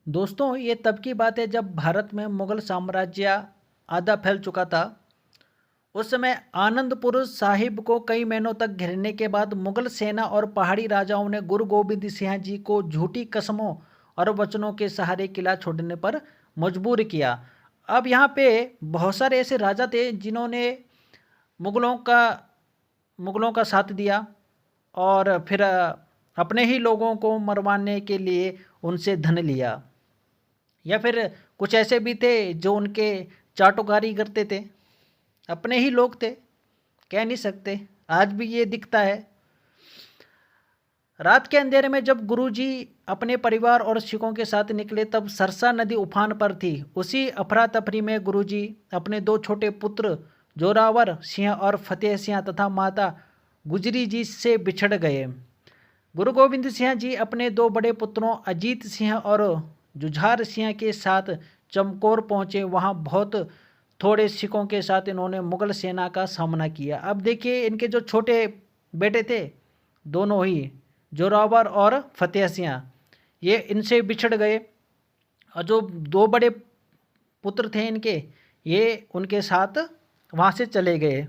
दोस्तों, ये तब की बात है जब भारत में मुगल साम्राज्य आधा फैल चुका था। उस समय आनंदपुर साहिब को कई महीनों तक घेरने के बाद मुगल सेना और पहाड़ी राजाओं ने गुरु गोबिंद सिंह जी को झूठी कसमों और वचनों के सहारे किला छोड़ने पर मजबूर किया। अब यहाँ पे बहुत सारे ऐसे राजा थे जिन्होंने मुगलों का मुगलों का साथ दिया और फिर अपने ही लोगों को मरवाने के लिए उनसे धन लिया। या फिर कुछ ऐसे भी थे जो उनके चाटुकारी करते थे, अपने ही लोग थे, कह नहीं सकते। आज भी ये दिखता है। रात के अंधेरे में जब गुरुजी अपने परिवार और सिखों के साथ निकले तब सरसा नदी उफान पर थी। उसी अफरा तफरी में गुरुजी अपने दो छोटे पुत्र जोरावर सिंह और फतेह सिंह तथा माता गुजरी जी से बिछड़ गए। गुरु गोबिंद सिंह जी अपने दो बड़े पुत्रों अजीत सिंह और जुझार सिंह के साथ चमकौर पहुंचे। वहां बहुत थोड़े सिखों के साथ इन्होंने मुगल सेना का सामना किया। अब देखिए, इनके जो छोटे बेटे थे दोनों ही, जोरावर और फतेह सिंह, ये इनसे बिछड़ गए और जो दो बड़े पुत्र थे इनके, ये उनके साथ वहाँ से चले गए।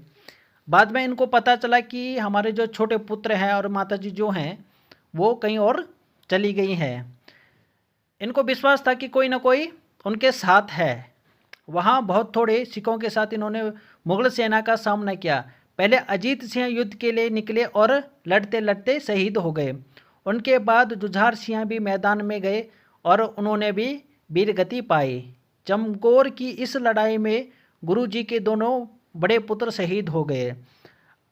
बाद में इनको पता चला कि हमारे जो छोटे पुत्र हैं और माताजी जो हैं वो कहीं और चली गई हैं। इनको विश्वास था कि कोई ना कोई उनके साथ है। वहाँ बहुत थोड़े सिखों के साथ इन्होंने मुगल सेना का सामना किया। पहले अजीत सिंह युद्ध के लिए निकले और लड़ते लड़ते शहीद हो गए। उनके बाद जुझार सिंह भी मैदान में गए और उन्होंने भी वीरगति पाई। चमकौर की इस लड़ाई में गुरुजी के दोनों बड़े पुत्र शहीद हो गए।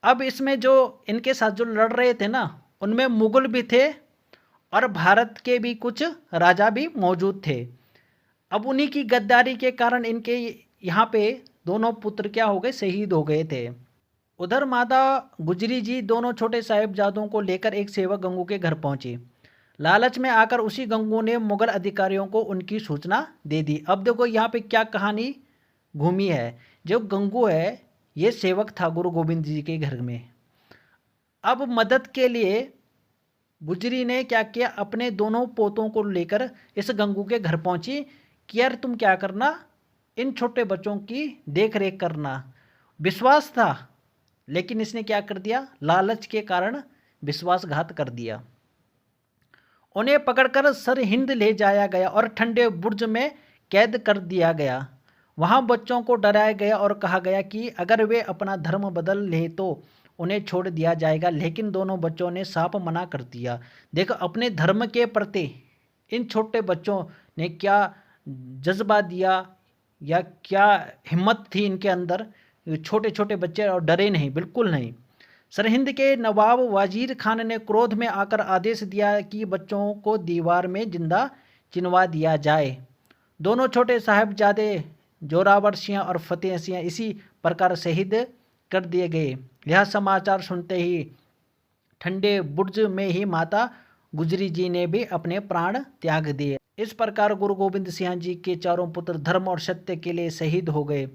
अब इसमें जो इनके साथ जो लड़ रहे थे ना, उनमें मुगल भी थे और भारत के भी कुछ राजा भी मौजूद थे। अब उन्हीं की गद्दारी के कारण इनके यहाँ पे दोनों पुत्र क्या हो गए, शहीद हो गए थे। उधर माता गुजरी जी दोनों छोटे साहिबजादों को लेकर एक सेवक गंगू के घर पहुंची। लालच में आकर उसी गंगू ने मुगल अधिकारियों को उनकी सूचना दे दी। अब देखो यहाँ पे क्या कहानी घूमी है। जो गंगू है ये सेवक था गुरु गोबिंद जी के घर में। अब मदद के लिए गुजरी ने क्या किया, अपने दोनों पोतों को लेकर इस गंगू के घर पहुंची कि यार तुम क्या करना, इन छोटे बच्चों की देख रेख करना। विश्वास था, लेकिन इसने क्या कर दिया, लालच के कारण विश्वासघात कर दिया। उन्हें पकड़कर सरहिंद ले जाया गया और ठंडे बुर्ज में कैद कर दिया गया। वहां बच्चों को डराया गया और कहा गया कि अगर वे अपना धर्म बदल ले तो उन्हें छोड़ दिया जाएगा। लेकिन दोनों बच्चों ने साफ मना कर दिया। देखो, अपने धर्म के प्रति इन छोटे बच्चों ने क्या जज्बा दिया या क्या हिम्मत थी इनके अंदर। छोटे छोटे बच्चे और डरे नहीं, बिल्कुल नहीं। सरहिंद के नवाब वजीर खान ने क्रोध में आकर आदेश दिया कि बच्चों को दीवार में जिंदा चिनवा दिया जाए। दोनों छोटे साहिबजादे जोरावर सिंह और फतेह सिंह इसी प्रकार शहीद कर दिए गए। यह समाचार सुनते ही ठंडे बुर्ज में ही माता गुजरी जी ने भी अपने प्राण त्याग दिए। इस प्रकार गुरु गोबिंद सिंह जी के चारों पुत्र धर्म और सत्य के लिए शहीद हो गए।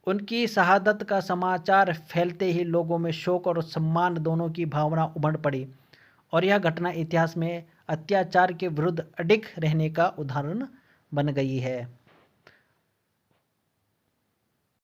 उनकी शहादत का समाचार फैलते ही लोगों में शोक और सम्मान दोनों की भावना उमड़ पड़ी और यह घटना इतिहास में अत्याचार के विरुद्ध अडिग रहने का उदाहरण बन गई है।